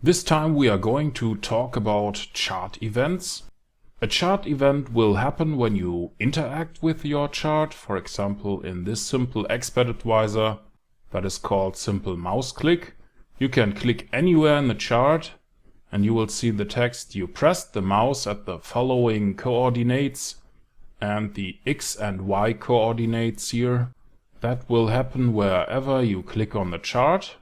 This time we are going to talk about chart events. A chart event will happen when you interact with your chart. For example, in this simple expert advisor that is called SimpleMouseClick. You can click anywhere in the chart and you will see the text. You press the mouse at the following coordinates and the X and Y coordinates here. That will happen wherever you click on the chart.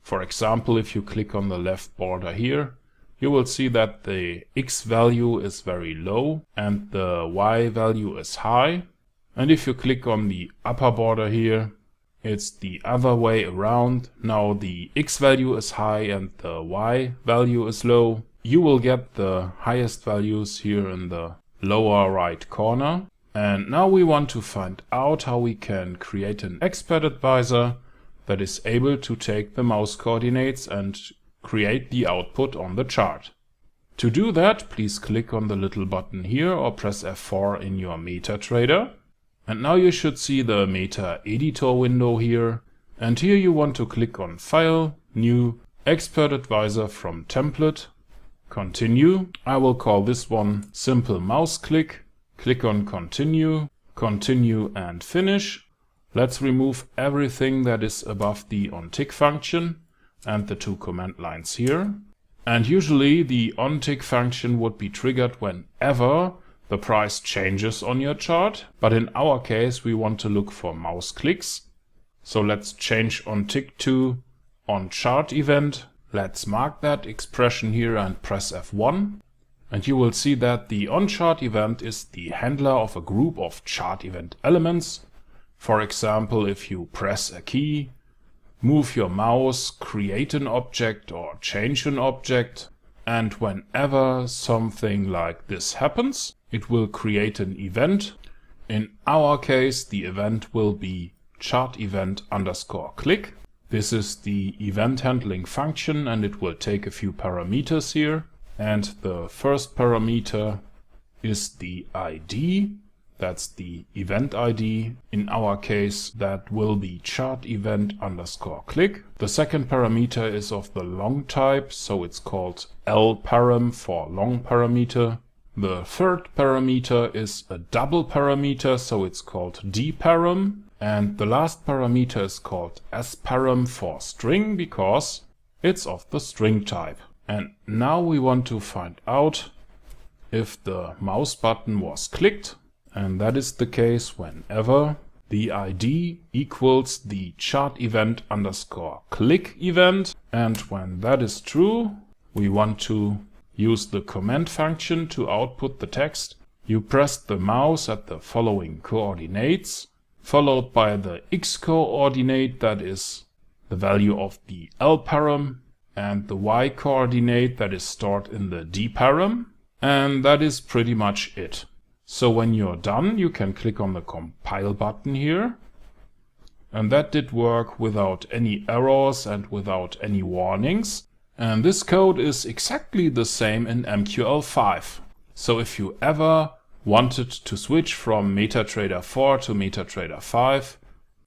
For example, if you click on the left border here, you will see that the X value is very low and the Y value is high. And if you click on the upper border here, it's the other way around. Now the X value is high and the Y value is low. You will get the highest values here in the lower right corner. And now we want to find out how we can create an expert advisor that is able to take the mouse coordinates and create the output on the chart. To do that, please click on the little button here or press F4 in your MetaTrader. And now you should see the Meta Editor window here. And here you want to click on File, New, Expert Advisor from Template, Continue. I will call this one SimpleMouseClick. Click on Continue, Continue and Finish. Let's remove everything that is above the onTick function and the two command lines here. And usually the onTick function would be triggered whenever the price changes on your chart. But in our case, we want to look for mouse clicks. So let's change onTick to onChartEvent. Let's mark that expression here and press F1. And you will see that the onChartEvent is the handler of a group of chart event elements. For example, if you press a key, move your mouse, create an object or change an object, and whenever something like this happens, it will create an event. In our case, the event will be chart_event_click. This is the event handling function and it will take a few parameters here. And the first parameter is the ID. That's the event ID. In our case, that will be chart_event_click. The second parameter is of the long type, so it's called lparam for long parameter. The third parameter is a double parameter, so it's called dparam. And the last parameter is called sparam for string because it's of the string type. And now we want to find out if the mouse button was clicked. And that is the case whenever the ID equals the chart_event_click event. And when that is true, we want to use the command function to output the text. You press the mouse at the following coordinates, followed by the X coordinate, that is the value of the lparam, and the Y coordinate that is stored in the dparam. And that is pretty much it. So when you're done, you can click on the compile button here. And that did work without any errors and without any warnings. And this code is exactly the same in MQL4. So if you ever wanted to switch from MetaTrader 4 to MetaTrader 5,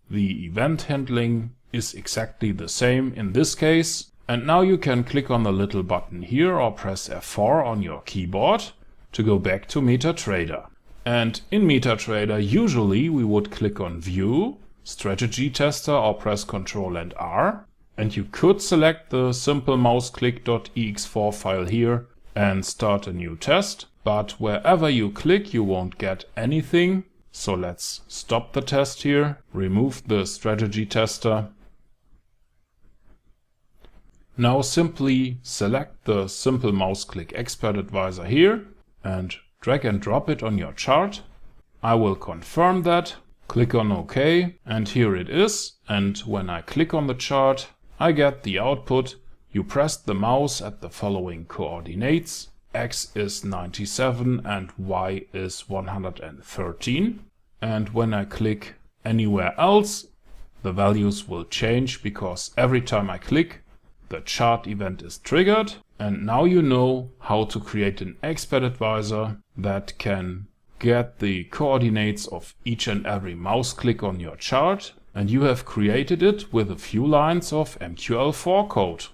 the event handling is exactly the same in this case. And now you can click on the little button here or press F4 on your keyboard to go back to MetaTrader. And in MetaTrader, usually we would click on View, Strategy Tester or press Ctrl and R. And you could select the SimpleMouseClick.ex4 file here and start a new test. But wherever you click, you won't get anything. So let's stop the test here, remove the Strategy Tester. Now simply select the SimpleMouseClick Expert Advisor here and drag and drop it on your chart. I will confirm that, click on OK, and here it is. And when I click on the chart, I get the output. You press the mouse at the following coordinates. X is 97 and Y is 113. And when I click anywhere else, the values will change because every time I click, the chart event is triggered. And now you know how to create an expert advisor that can get the coordinates of each and every mouse click on your chart. And you have created it with a few lines of MQL4 code.